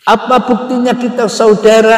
Apa buktinya kita saudara?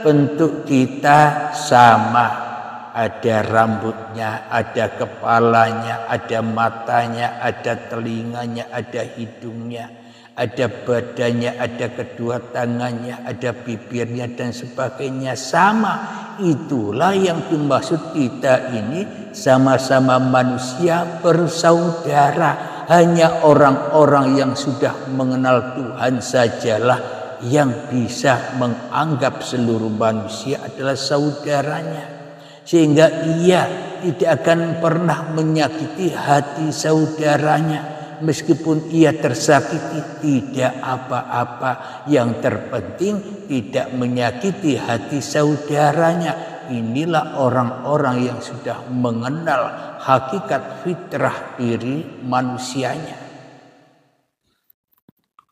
Bentuk kita sama. Ada rambutnya, ada kepalanya, ada matanya, ada telinganya, ada hidungnya, ada badannya, ada kedua tangannya, ada bibirnya dan sebagainya. Sama. Itulah yang dimaksud kita ini sama-sama manusia bersaudara. Hanya orang-orang yang sudah mengenal Tuhan sajalah yang bisa menganggap seluruh manusia adalah saudaranya. Sehingga ia tidak akan pernah menyakiti hati saudaranya. Meskipun ia tersakiti, tidak apa-apa. Yang terpenting tidak menyakiti hati saudaranya. Inilah orang-orang yang sudah mengenal hakikat fitrah diri manusianya.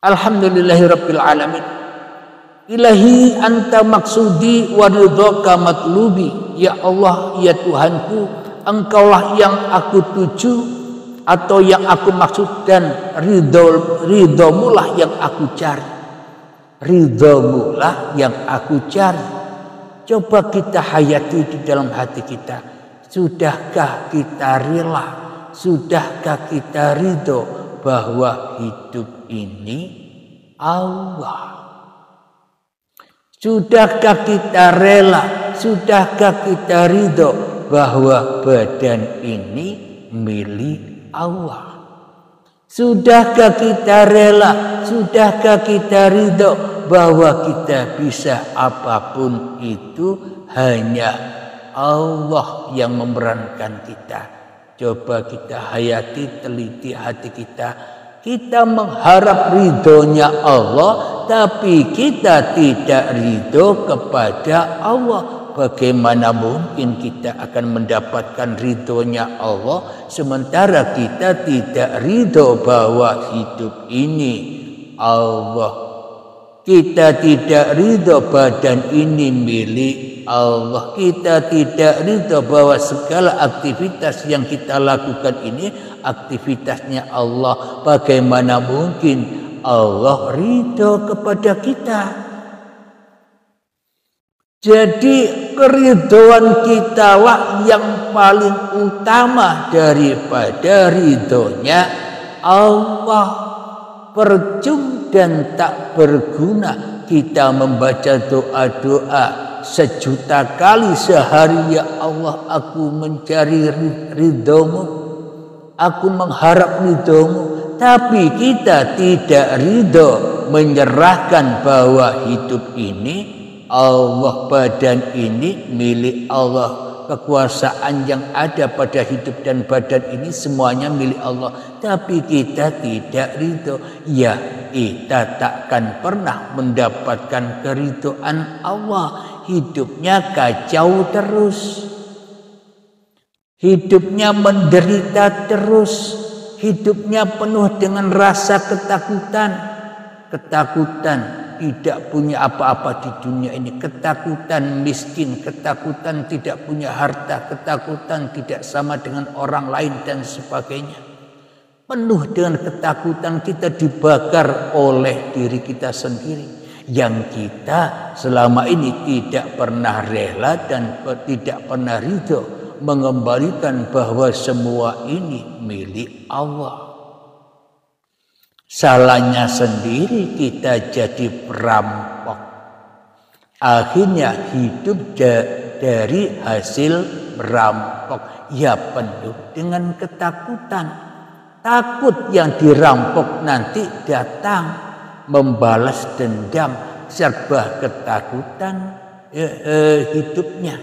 Alhamdulillahirabbil alamin. Ilahi anta maksudi wa ridhaka matlubi. Ya Allah, ya Tuhanku, engkaulah yang aku tuju atau yang aku maksud, dan ridhomulah yang aku cari. Ridhomulah yang aku cari. Coba kita hayati di dalam hati kita. Sudahkah kita rela? Sudahkah kita ridho bahwa hidup ini Allah? Sudahkah kita rela? Sudahkah kita ridho bahwa badan ini milik Allah? Sudahkah kita rela? Sudahkah kita ridho bahwa kita bisa apapun itu hanya Allah yang memerankan kita? Coba kita hayati, teliti hati kita. Kita mengharap ridhonya Allah, tapi kita tidak ridho kepada Allah. Bagaimana mungkin kita akan mendapatkan ridhonya Allah sementara kita tidak ridho bahwa hidup ini Allah? Kita tidak ridho badan ini milik Allah. Kita tidak ridho bahwa segala aktivitas yang kita lakukan ini aktivitasnya Allah. Bagaimana mungkin Allah ridho kepada kita? Jadi keridhoan kita lah yang paling utama daripada ridhonya Allah. Percuma dan tak berguna kita membaca doa-doa sejuta kali sehari. Ya Allah, aku mencari ridhomu, aku mengharap ridhomu, tapi kita tidak ridho menyerahkan bahwa hidup ini Allah, badan ini milik Allah. Kekuasaan yang ada pada hidup dan badan ini semuanya milik Allah, tapi kita tidak ridho. Ya, kita takkan pernah mendapatkan keridhaan Allah. Hidupnya kacau terus, hidupnya menderita terus, hidupnya penuh dengan rasa ketakutan. Ketakutan tidak punya apa-apa di dunia ini, ketakutan miskin, ketakutan tidak punya harta, ketakutan tidak sama dengan orang lain dan sebagainya. Penuh dengan ketakutan, kita dibakar oleh diri kita sendiri yang kita selama ini tidak pernah rela dan tidak pernah ridho mengembalikan bahwa semua ini milik Allah. Salahnya sendiri kita jadi perampok. Akhirnya hidup dari hasil merampok. Ya, penuh dengan ketakutan. Takut yang dirampok nanti datang membalas dendam. Serba ketakutan hidupnya.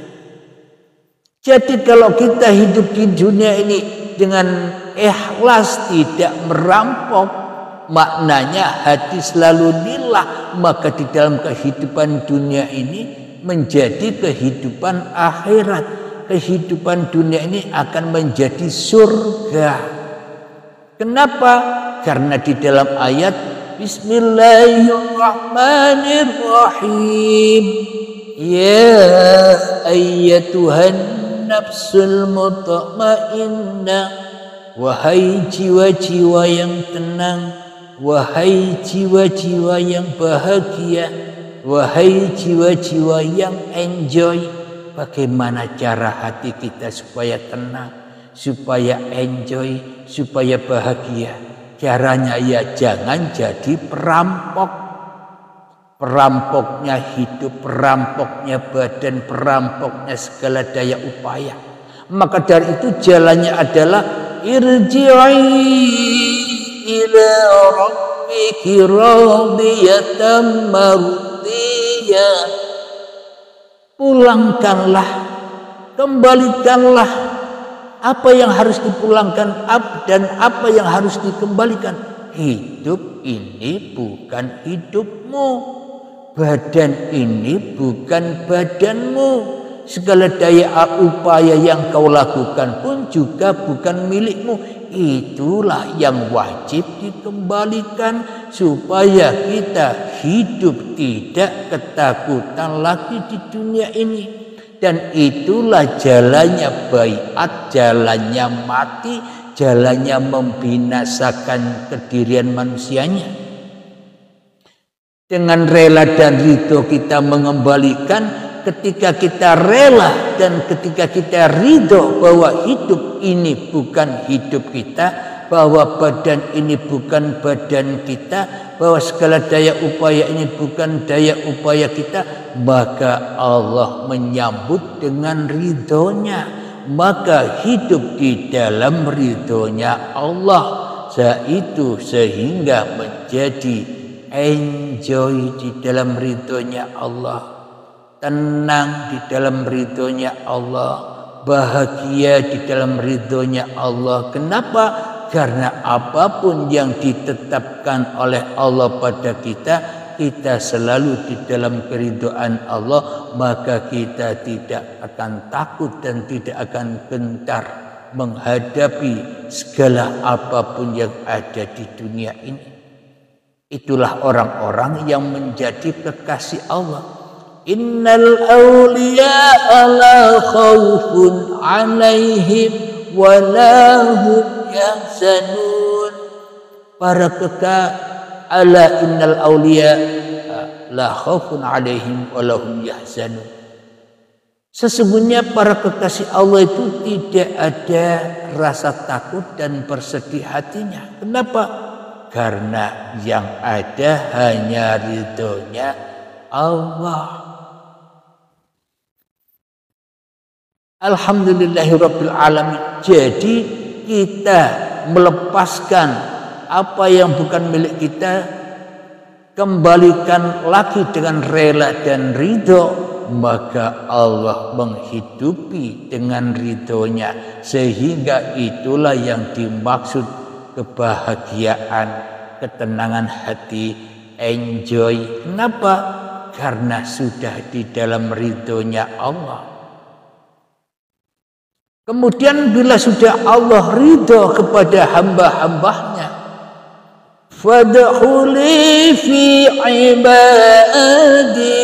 Jadi kalau kita hidup di dunia ini dengan ikhlas, tidak merampok, maknanya hati selalu lillah, maka di dalam kehidupan dunia ini menjadi kehidupan akhirat. Kehidupan dunia ini akan menjadi surga. Kenapa? Karena di dalam ayat Bismillahirrahmanirrahim, ya ayyatuhan nafsul mutmainnah, wahai jiwa-jiwa yang tenang, wahai jiwa-jiwa yang bahagia, wahai jiwa-jiwa yang enjoy. Bagaimana cara hati kita supaya tenang, supaya enjoy, supaya bahagia? Caranya ya jangan jadi perampok. Perampoknya hidup, perampoknya badan, perampoknya segala daya upaya. Maka dari itu jalannya adalah irji'i ila rabbiki radiyatan mardiyah. Pulangkanlah, kembalikanlah apa yang harus dipulangkan dan apa yang harus dikembalikan. Hidup ini bukan hidupmu, badan ini bukan badanmu, segala daya upaya yang kau lakukan pun juga bukan milikmu. Itulah yang wajib dikembalikan supaya kita hidup tidak ketakutan lagi di dunia ini. Dan itulah jalannya baiat, jalannya mati, jalannya membinasakan kedirian manusianya. Dengan rela dan ridho kita mengembalikan. Ketika kita rela dan ketika kita ridho bahwa hidup ini bukan hidup kita, bahwa badan ini bukan badan kita, bahwa segala daya upaya ini bukan daya upaya kita, maka Allah menyambut dengan ridhonya. Maka hidup di dalam ridhonya Allah, itu sehingga menjadi enjoy di dalam ridhonya Allah, tenang di dalam ridhonya Allah, bahagia di dalam ridhonya Allah. Kenapa? Karena apapun yang ditetapkan oleh Allah pada kita, kita selalu di dalam keridhaan Allah, maka kita tidak akan takut dan tidak akan gentar menghadapi segala apapun yang ada di dunia ini. Itulah orang-orang yang menjadi kekasih Allah. Innal awliya'a la khawfun 'alaihim wa la hum yahzanun. Para ala innal awliya'a la khawfun 'alaihim wa la hum yahzanun. Sesungguhnya para kekasih Allah itu tidak ada rasa takut dan bersedih hatinya. Kenapa? Karena yang ada hanya ridhonya Allah. Alhamdulillahirabbil alamin. Jadi kita melepaskan apa yang bukan milik kita, kembalikan lagi dengan rela dan ridho, maka Allah menghidupi dengan ridhonya, sehingga itulah yang dimaksud kebahagiaan, ketenangan hati, enjoy. Kenapa? Karena sudah di dalam ridhonya Allah. Kemudian bila sudah Allah ridho kepada hamba-hambanya, fadkhuli fi ibadi,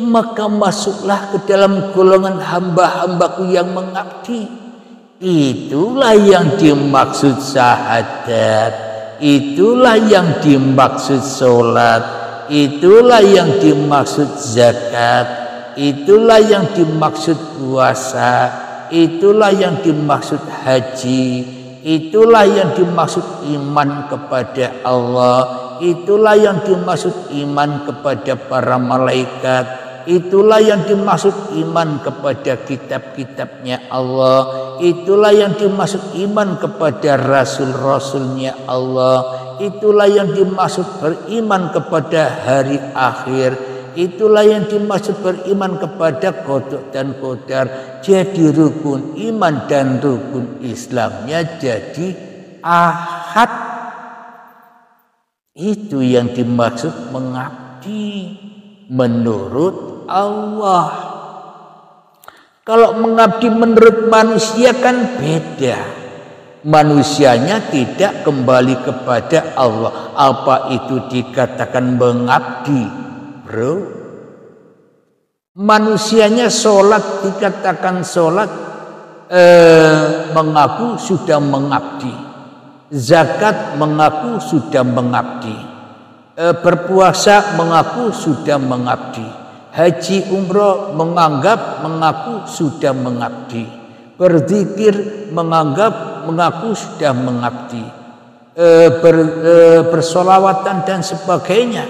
maka masuklah ke dalam golongan hamba-hambaku yang mengabdi. Itulah yang dimaksud syahadat, itulah yang dimaksud sholat, itulah yang dimaksud zakat, itulah yang dimaksud puasa, itulah yang dimaksud haji, itulah yang dimaksud iman kepada Allah, itulah yang dimaksud iman kepada para malaikat, itulah yang dimaksud iman kepada kitab-kitabnya Allah, itulah yang dimaksud iman kepada rasul-rasulnya Allah, itulah yang dimaksud beriman kepada hari akhir, itulah yang dimaksud beriman kepada qada dan qadar. Jadi rukun iman dan rukun Islamnya jadi ahad. Itu yang dimaksud mengabdi menurut Allah. Kalau mengabdi menurut manusia kan beda. Manusianya tidak kembali kepada Allah. Apa itu dikatakan mengabdi, bro? Manusianya sholat dikatakan sholat, mengaku sudah mengabdi. zakat mengaku sudah mengabdi, berpuasa mengaku sudah mengabdi, haji umroh mengaku sudah mengabdi, berzikir mengaku sudah mengabdi, bersolawatan dan sebagainya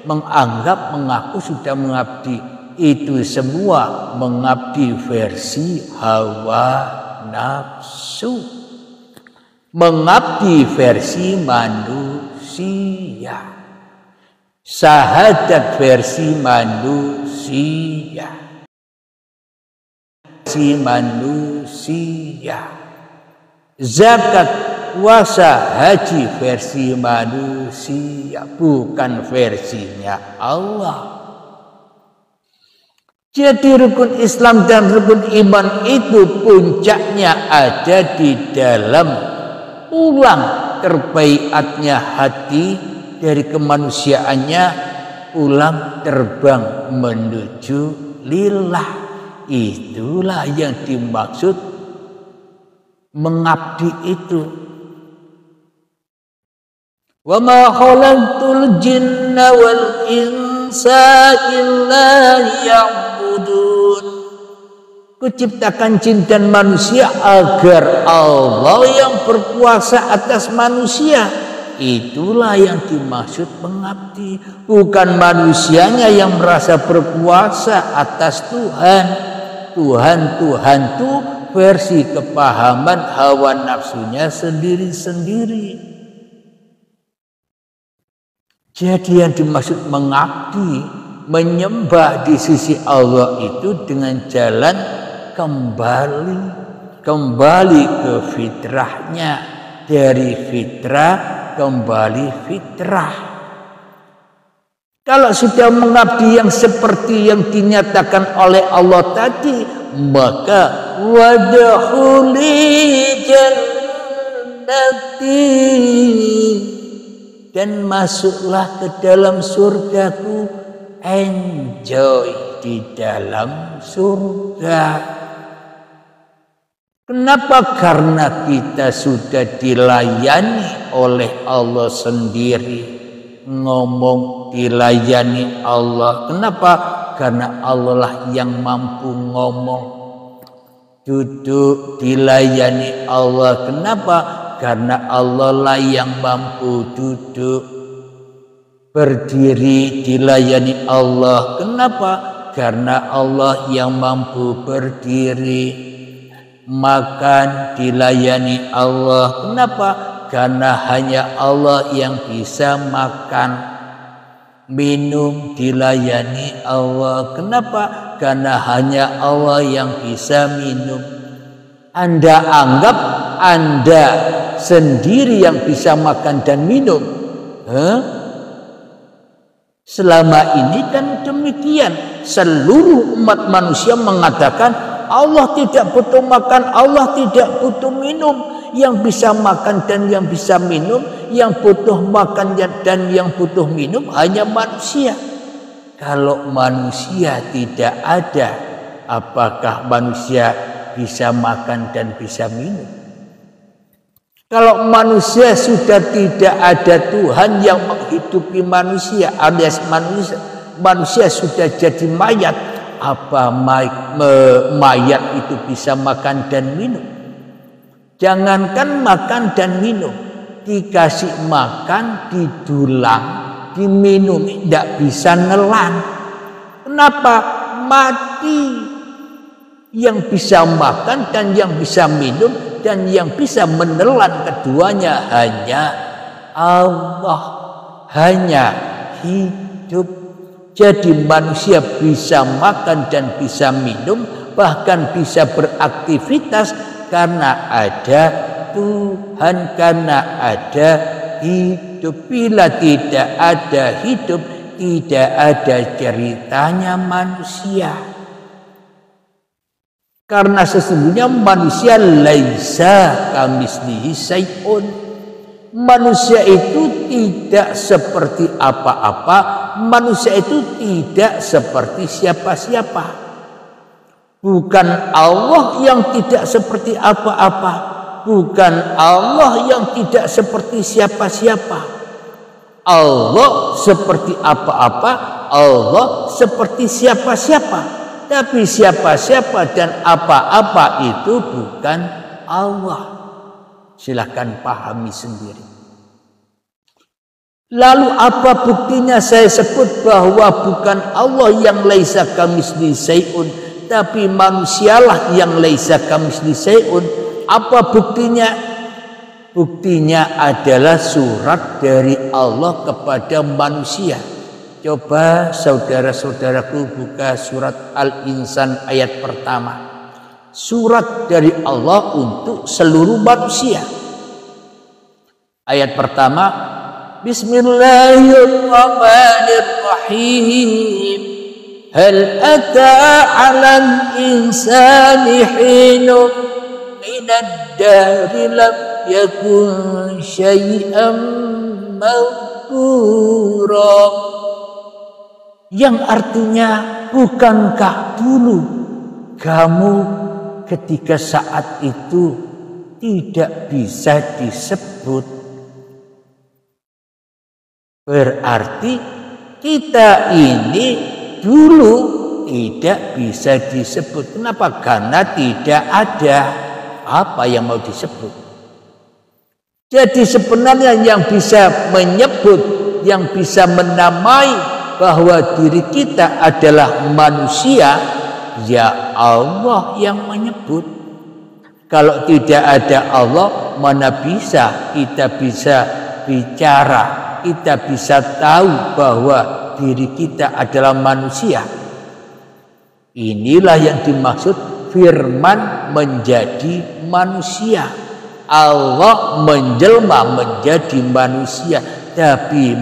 mengaku sudah mengabdi. Itu semua mengabdi versi hawa nafsu, mengabdi versi manusia, syahadat versi manusia, zakat, puasa, haji versi manusia, bukan versinya Allah. Jadi rukun Islam dan rukun iman itu puncaknya ada di dalam pulang terbaiatnya hati dari kemanusiaannya, pulang terbang menuju lillah. Itulah yang dimaksud mengabdi itu. Wa ma khalaqtul jinna wal insa illa liya'budun. Kuciptakan jin dan manusia agar Allah yang berkuasa atas manusia. Itulah yang dimaksud mengabdi, bukan manusianya yang merasa berkuasa atas Tuhan. Tuhan itu versi kepahaman hawa nafsunya sendiri-sendiri. Jadi yang dimaksud mengabdi, menyembah di sisi Allah itu dengan jalan kembali ke fitrahnya, dari fitrah kembali fitrah. Kalau sudah mengabdi yang seperti yang dinyatakan oleh Allah tadi, maka wadkhuli jannati, dan masuklah ke dalam surgaku, enjoy di dalam surga. Kenapa? Karena kita sudah dilayani oleh Allah sendiri. Ngomong dilayani Allah. Kenapa? Karena Allah lah yang mampu ngomong. Duduk dilayani Allah. Kenapa? Karena Allah lah yang mampu duduk. Berdiri dilayani Allah. Kenapa? Karena Allah yang mampu berdiri. Makan dilayani Allah. Kenapa? Karena hanya Allah yang bisa makan. Minum dilayani Allah. Kenapa? Karena hanya Allah yang bisa minum. Anda anggap Anda sendiri yang bisa makan dan minum? Selama ini kan demikian. Seluruh umat manusia mengatakan Allah tidak butuh makan, Allah tidak butuh minum. Yang bisa makan dan yang bisa minum, yang butuh makan dan yang butuh minum hanya manusia. Kalau manusia tidak ada, apakah manusia bisa makan dan bisa minum? Kalau manusia sudah tidak ada Tuhan yang menghidupi manusia, alias manusia sudah jadi mayat, apa mayat itu bisa makan dan minum? Jangankan makan dan minum, dikasih makan, didulang, diminum, tidak bisa nelan. Kenapa? Mati. Yang bisa makan dan yang bisa minum dan yang bisa menelan keduanya hanya Allah, hanya hidup. Jadi manusia bisa makan dan bisa minum, bahkan bisa beraktivitas karena ada Tuhan, karena ada hidup. Bila tidak ada hidup, tidak ada ceritanya manusia. Karena sesungguhnya manusia laisa kamitslihi syai'un. Manusia itu tidak seperti apa-apa. Manusia itu tidak seperti siapa-siapa. Bukan Allah yang tidak seperti apa-apa. bukan Allah yang tidak seperti siapa-siapa. Allah seperti apa-apa, Allah seperti siapa-siapa. Tapi siapa-siapa dan apa-apa itu bukan Allah. Silahkan pahami sendiri. Lalu apa buktinya saya sebut bahwa bukan Allah yang laisa kamitslihi syai'un, tapi manusialah yang laisa kamitslihi syai'un? Apa buktinya? Buktinya adalah surat dari Allah kepada manusia. Coba saudara-saudaraku buka surat Al-Insan ayat pertama. Surat dari Allah untuk seluruh manusia. Ayat pertama, Bismillahirrahmanirrahim. Hal ata 'alal insani hinun minad dahri lam yakun syai'an madhkura. Yang artinya, bukankah dulu kamu ketika saat itu tidak bisa disebut? Berarti kita ini dulu tidak bisa disebut. Kenapa? Karena tidak ada apa yang mau disebut. Jadi sebenarnya yang bisa menyebut, yang bisa menamai bahwa diri kita adalah manusia, ya Allah yang menyebut. Kalau tidak ada Allah, mana bisa kita bisa bicara, kita bisa tahu bahwa diri kita adalah manusia. Inilah yang dimaksud firman menjadi manusia. Allah menjelma menjadi manusia, tapi